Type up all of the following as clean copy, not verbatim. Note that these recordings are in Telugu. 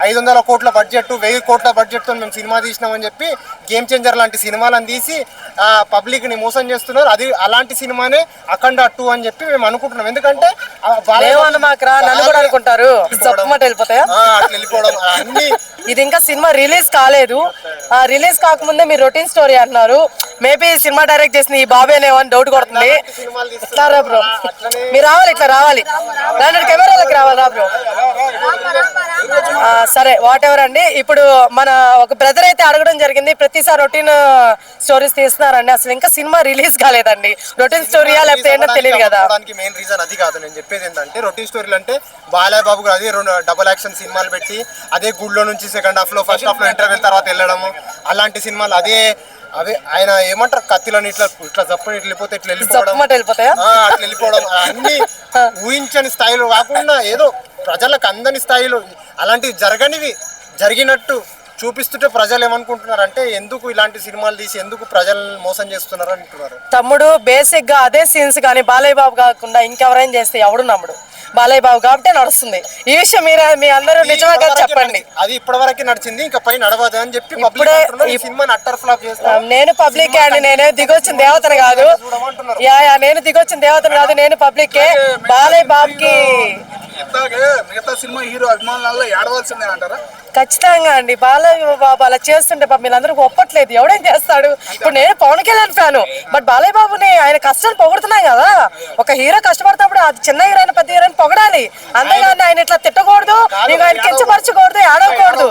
500 కోట్ల బడ్జెట్ 1000 కోట్ల బడ్జెట్తో మేము సినిమా తీసినామని చెప్పి గేమ్ చేంజర్ లాంటి సినిమాలను తీసి పబ్లిక్ని మోసం చేస్తున్నారు. అది అలాంటి సినిమానే అఖండ 2 అని చెప్పి మేము అనుకుంటున్నాం. ఎందుకంటే ఇది ఇంకా సినిమా రిలీజ్ కాలేదు. రిలీజ్ కాకముందే మీరు రొటీన్ స్టోరీ అంటున్నారు. మేబీ సినిమా డైరెక్ట్ చేసిన ఈ బాబేనేమో అని డౌట్ కొడుతుంది. బ్రో మీరు రావాలి, ఇట్లా రావాలి, కెమెరాలకు రావాలి రా బ్రో. సరే వాట్ ఎవర్ అండి. ఇప్పుడు మన ఒక బ్రదర్ అయితే అడగడం జరిగింది, ప్రతిసారి రొటీన్ స్టోరీస్ తీస్తున్నారండి, అసలు ఇంకా సినిమా రిలీజ్ కాలేదండి, రొటీన్ స్టోరీయా లేకపోతే ఏంటో తెలియదు కదా. మెయిన్ రీజన్ అది కాదు. నేను చెప్పేది ఏంటంటే రొటీన్ స్టోరీలు అంటే బాలయ్య బాబు గారు అదే 2 డబుల్ యాక్షన్ సినిమాలు పెట్టి అదే గుడ్లో నుంచి సెకండ్ హాఫ్ లో ఫస్ట్ హాఫ్ లో ఇంటర్వెల్ తర్వాత వెళ్ళడము, అలాంటి సినిమాలు అదే ఆయన ఏమంటారు కత్తిలో ఇట్లా ఇట్లా జప్పని వెళ్ళిపోతే ఇట్లా వెళ్ళిపోవడం అన్ని ఊహించని స్థాయిలో కాకుండా ఏదో ప్రజలకు అందని స్థాయిలో అలాంటివి జరిగినట్టు చూపిస్తుంటే ప్రజలు ఏమనుకుంటున్నారు అంటే ఎందుకు ఇలాంటి సినిమాలు తీసి ఎందుకు ప్రజలను మోసం చేస్తున్నారు అంటున్నారు. తమ్ముడు బేసిక్ గా అదే సీన్స్ కానీ బాలయ్య బాబు కాకుండా ఇంకెవరైనా చేస్తే ఎవడు నమ్ముడు. బాలయ్య బాబు కాబట్టి నడుస్తుంది. ఈ విషయం మీ అందరూ నిజంగా చెప్పండి. అది ఇప్పటివరకు నడిచింది, ఇంకా పై నడవదు అని చెప్పి నేను పబ్లిక్ అండి, నేనే దిగొచ్చిన దేవతను కాదు. నేను దిగొచ్చిన దేవతను కాదు, నేను పబ్లిక్. బాలయ్య బాబుకి మిగతా సినిమా హీరో అభిమానులలో ఏడవలసిందే అంటారా? ఖచ్చితంగా అండి. బాలయ్య బాబు అలా చేస్తుంటే వీళ్ళందరూ ఒప్పట్లేదు, ఎవడేం చేస్తాడు. ఇప్పుడు నేను పవన్ కళ్యాణ్ ఫ్యాను, బట్ బాలయ్య బాబుని ఆయన కష్టాలు పొగుడుతున్నాం కదా. ఒక హీరో కష్టపడతాప్పుడు అది చిన్న హీరోయిన్ పెద్ద హీరోయిన్ పొగడాలి, అంతేగాని ఆయన ఇట్లా తిట్టకూడదు, ఇంకా ఆయన కించపరచకూడదు, ఆడకూడదు.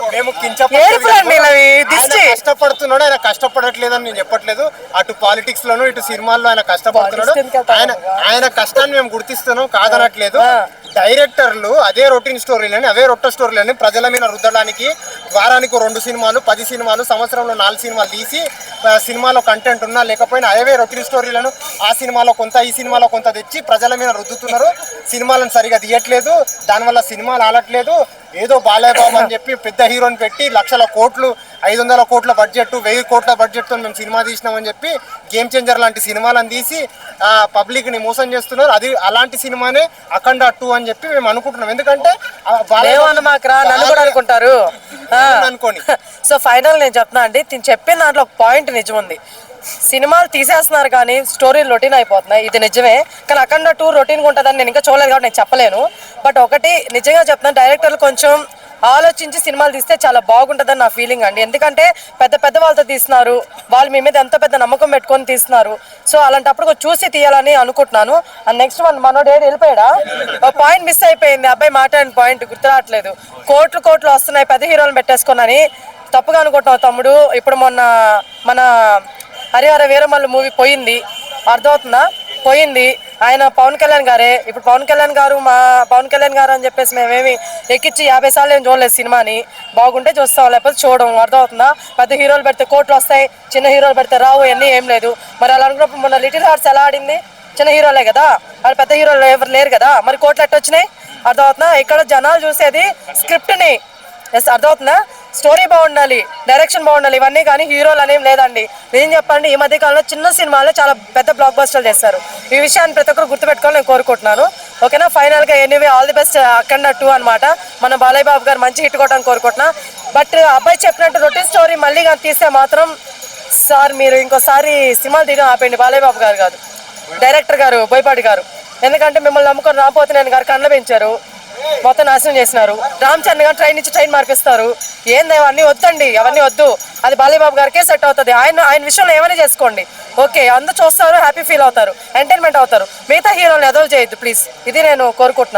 కష్టపడుతున్నాడు, ఆయన కష్టపడట్లేదని నేను చెప్పట్లేదు. అటు పాలిటిక్స్ లోను ఇటు సినిమాల్లో ఆయన కష్టపడుతున్నాడు. ఆయన కష్టాన్ని మేము గుర్తిస్తున్నాం, కాదనట్లేదు. డైరెక్టర్లు అదే రొటీన్ స్టోరీలని అవే రొట్ట స్టోరీలని ప్రజల మీద రుద్దడానికి వారానికి 2 సినిమాలు 10 సినిమాలు సంవత్సరంలో 4 సినిమాలు తీసి సినిమాలో కంటెంట్ ఉన్నా లేకపోయినా అవే రొటీన్ స్టోరీలను ఆ సినిమాలో కొంత ఈ సినిమాలో కొంత తెచ్చి ప్రజల మీద రుద్దుతున్నారు. సినిమాలను సరిగా తీయట్లేదు, దానివల్ల సినిమాలు ఆడట్లేదు. ఏదో బాలయ్య బాబు అని చెప్పి పెద్ద హీరోని పెట్టి లక్షల కోట్లు 500 కోట్ల బడ్జెట్ 1000 కోట్ల బడ్జెట్తో మేము సినిమా తీసినామని చెప్పి గేమ్ చేంజర్ లాంటి సినిమాలను తీసి పబ్లిక్ని మోసం చేస్తున్నారు. అది అలాంటి సినిమానే అఖండ 2 అని చెప్పి మేము అనుకుంటున్నాం. ఎందుకంటే అనుకుంటారు అనుకోని. సో ఫైనల్ నేను చెప్తున్నా అండి, చెప్పిన దాంట్లో ఒక పాయింట్ నిజం ఉంది. సినిమాలు తీసేస్తున్నారు కానీ స్టోరీలు రొటీన్ అయిపోతున్నాయి, ఇది నిజమే. కానీ అఖండ 2 రొటీన్గా ఉంటుందని నేను ఇంకా చూడలేదు కాబట్టి నేను చెప్పలేను. బట్ ఒకటి నిజంగా చెప్తున్నాను, డైరెక్టర్లు కొంచెం ఆలోచించి సినిమాలు తీస్తే చాలా బాగుంటుందని నా ఫీలింగ్ అండి. ఎందుకంటే పెద్ద పెద్ద వాళ్ళతో తీస్తున్నారు, వాళ్ళు మీ మీద ఎంత పెద్ద నమ్మకం పెట్టుకొని తీస్తున్నారు. సో అలాంటప్పుడు చూసి తీయాలని అనుకుంటున్నాను. అండ్ నెక్స్ట్ మనోడు వెళ్ళిపోయాడా, పాయింట్ మిస్ అయిపోయింది. అబ్బాయి మాట్లాడిన పాయింట్ గుర్తురావట్లేదు. కోట్లు వస్తున్నాయి పెద్ద హీరోలను పెట్టేసుకున్నాని తప్పుగా అనుకుంటున్నావు తమ్ముడు. ఇప్పుడు మొన్న మన హరిహర వీరమల్లు మూవీ పోయింది, అర్థమవుతుందా? పోయింది. ఆయన పవన్ కళ్యాణ్ గారే. ఇప్పుడు పవన్ కళ్యాణ్ గారు అని చెప్పేసి మేమేమి ఎక్కించి 50 సార్లు ఏం చూడలేదు సినిమాని. బాగుంటే చూస్తాం, లేకపోతే చూడడం. అర్థమవుతుందా? పెద్ద హీరోలు పెడితే కోట్లు వస్తాయి, చిన్న హీరోలు పెడితే రావు, అన్నీ ఏం లేదు. మరి అలా అనుకున్నప్పుడు మొన్న లిటిల్ హార్ట్స్ ఎలా ఆడింది? చిన్న హీరోలే కదా, వాళ్ళు పెద్ద హీరోలు ఎవరు లేరు కదా, మరి కోట్లు ఎట్టు వచ్చినాయి? అర్థమవుతుందా? ఇక్కడ జనాలు చూసేది స్క్రిప్ట్ని. అర్థమవుతుందా? స్టోరీ బాగుండాలి, డైరెక్షన్ బాగుండాలి, ఇవన్నీ. కానీ హీరోలు అనేవి లేదండి. నేను చెప్పండి, ఈ మధ్య కాలంలో చిన్న సినిమాలో చాలా పెద్ద బ్లాక్ బస్టర్లు చేస్తారు. ఈ విషయాన్ని ప్రతి ఒక్కరు గుర్తుపెట్టుకోవాలని నేను కోరుకుంటున్నాను. ఓకేనా? ఫైనల్గా ఎనీవే ఆల్ ది బెస్ట్ అఖండ 2 అనమాట. మన బాలయ్య బాబు గారు మంచి హిట్ కొట్టడానికి కోరుకుంటున్నా. బట్ అబ్బాయి చెప్పినట్టు రొటీన్ స్టోరీ మళ్ళీ కానీ తీస్తే మాత్రం సార్ మీరు ఇంకోసారి సినిమాలు తీయడం ఆపేయండి. బాలయ్య బాబు గారు కాదు, డైరెక్టర్ గారు బోయపాటి గారు. ఎందుకంటే మిమ్మల్ని నమ్ముకొని రాపోతున్నాను గారు కళ్ళ పెంచారు, మొత్తం నాశనం చేసినారు. రామ్ చరణ్ గారు ట్రైన్ మార్పిస్తారు. ఏంది అవన్నీ వద్దండి, అవన్నీ వద్దు. అది బాలయ్య బాబు గారికే సెట్ అవుతుంది. ఆయన విషయంలో ఏమైనా చేసుకోండి, ఓకే. అందరూ చూస్తారు, హ్యాపీ ఫీల్ అవుతారు, ఎంటర్టైన్మెంట్ అవుతారు. మిగతా హీరోలు ఎదవలు చేయొద్దు ప్లీజ్, ఇది నేను కోరుకుంటున్నాను.